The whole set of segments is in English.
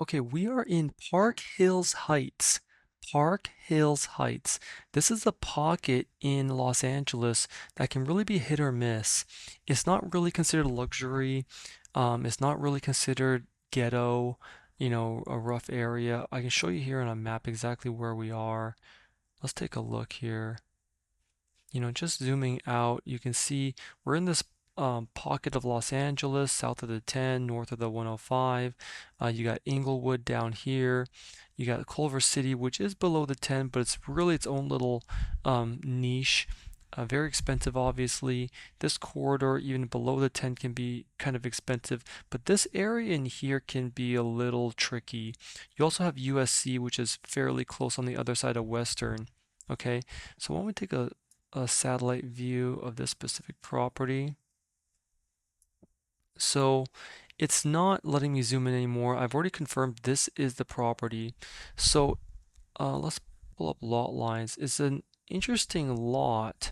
Okay, we are in Park Hills Heights. Park Hills Heights. This is a pocket in Los Angeles that can really be hit or miss. It's not really considered luxury. It's not really considered ghetto, a rough area. I can show you here on a map exactly where we are. Let's take a look here. Just zooming out, you can see we're in this pocket of Los Angeles, south of the 10, north of the 105. You got Inglewood down here. You got Culver City, which is below the 10, but it's really its own little niche. Very expensive, obviously. This corridor, even below the 10, can be kind of expensive, but this area in here can be a little tricky. You also have USC, which is fairly close on the other side of Western. Okay, so why don't we take a satellite view of this specific property. So it's not letting me zoom in anymore. I've already confirmed this is the property. So let's pull up lot lines. It's an interesting lot.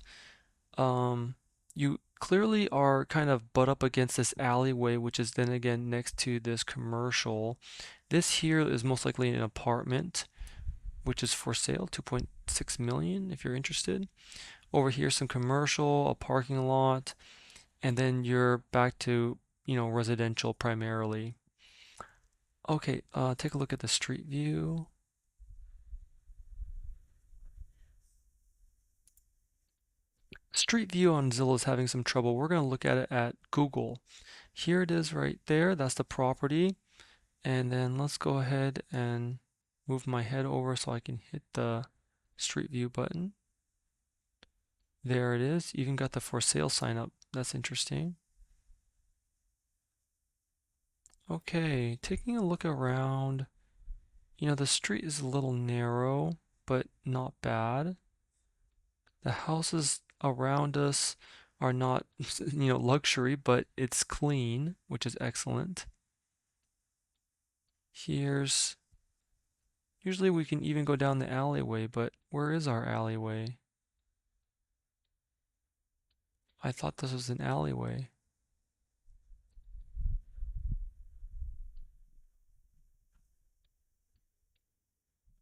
You clearly are kind of butt up against this alleyway, which is then again next to this commercial. This here is most likely an apartment, which is for sale, 2.6 million if you're interested. Over here, some commercial, a parking lot, and then you're back to, residential primarily. Okay, take a look at the street view. Street view on Zillow is having some trouble. We're going to look at it at Google. Here it is right there. That's the property. And then let's go ahead and move my head over so I can hit the street view button. There it is. Even got the for sale sign up. That's interesting. Okay, taking a look around. The street is a little narrow, but not bad. The houses around us are not, luxury, but it's clean, which is excellent. Here's, usually we can even go down the alleyway, but where is our alleyway? I thought this was an alleyway.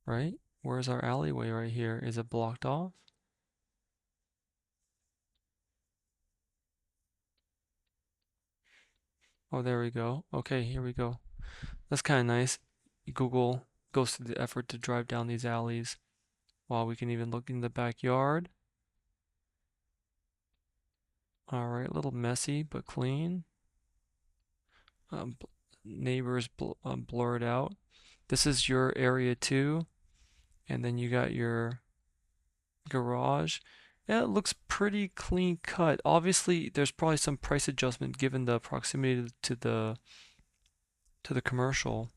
Right? Where's our alleyway right here? Is it blocked off? Oh, there we go. Okay, here we go. That's kind of nice. Google goes to the effort to drive down these alleys while we can even look in the backyard. All right, a little messy but clean. Um, neighbors blurred out. This is your area too, and then you got your garage. Yeah, it looks pretty clean cut. Obviously, there's probably some price adjustment given the proximity to the commercial.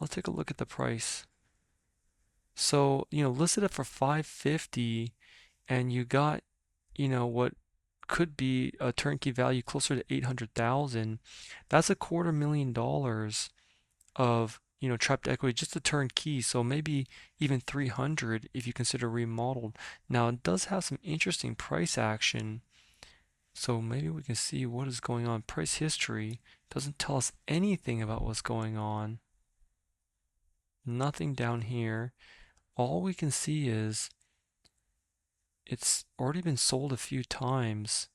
Let's take a look at the price. So, listed it for 550 and you got, what could be a turnkey value closer to 800,000. That's $250,000 of, trapped equity, just a turnkey. So maybe even 300 if you consider remodeled. Now it does have some interesting price action. So maybe we can see what is going on. Price history doesn't tell us anything about what's going on. Nothing down here. All we can see is it's already been sold a few times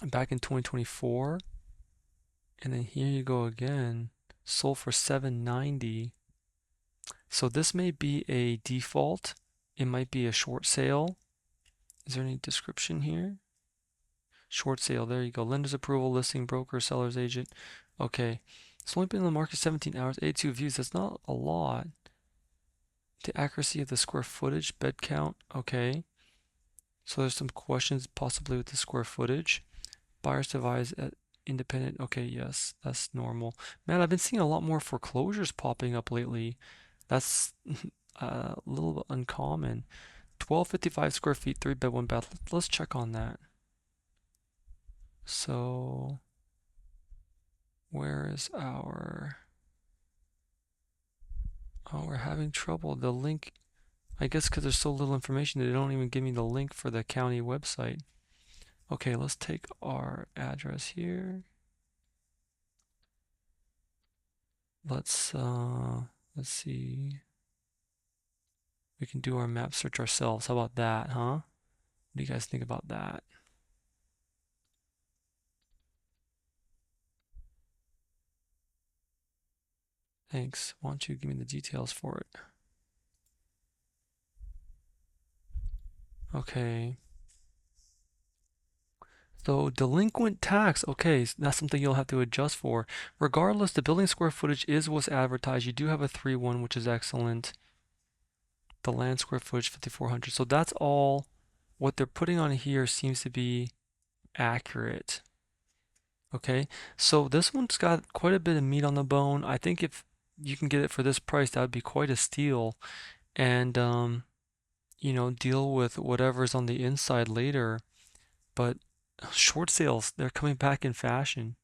back in 2024, and then here you go again, sold for 790. So this may be a default. It might be a short sale. Is there any description here? Short sale, there you go. Lender's approval, listing, broker, seller's agent. Okay, it's only been in the market 17 hours, 82 views. That's not a lot. The accuracy of the square footage, bed count. Okay, so there's some questions possibly with the square footage. Buyers devise at independent. Okay, yes, that's normal. Man, I've been seeing a lot more foreclosures popping up lately. That's a little uncommon. 1255 square feet, 3 bed, 1 bath. Let's check on that. So, where is our... Oh, we're having trouble. The link, I guess because there's so little information, they don't even give me the link for the county website. Okay, let's take our address here. let's see. We can do our map search ourselves. How about that, huh? What do you guys think about that? Thanks. Why don't you give me the details for it? Okay. So delinquent tax, okay, that's something you'll have to adjust for. Regardless, the building square footage is what's advertised. You do have a 3-1, which is excellent. The land square footage, 5,400. So that's all. What they're putting on here seems to be accurate. Okay, so this one's got quite a bit of meat on the bone. I think if you can get it for this price, that would be quite a steal. And deal with whatever's on the inside later. But short sales, they're coming back in fashion.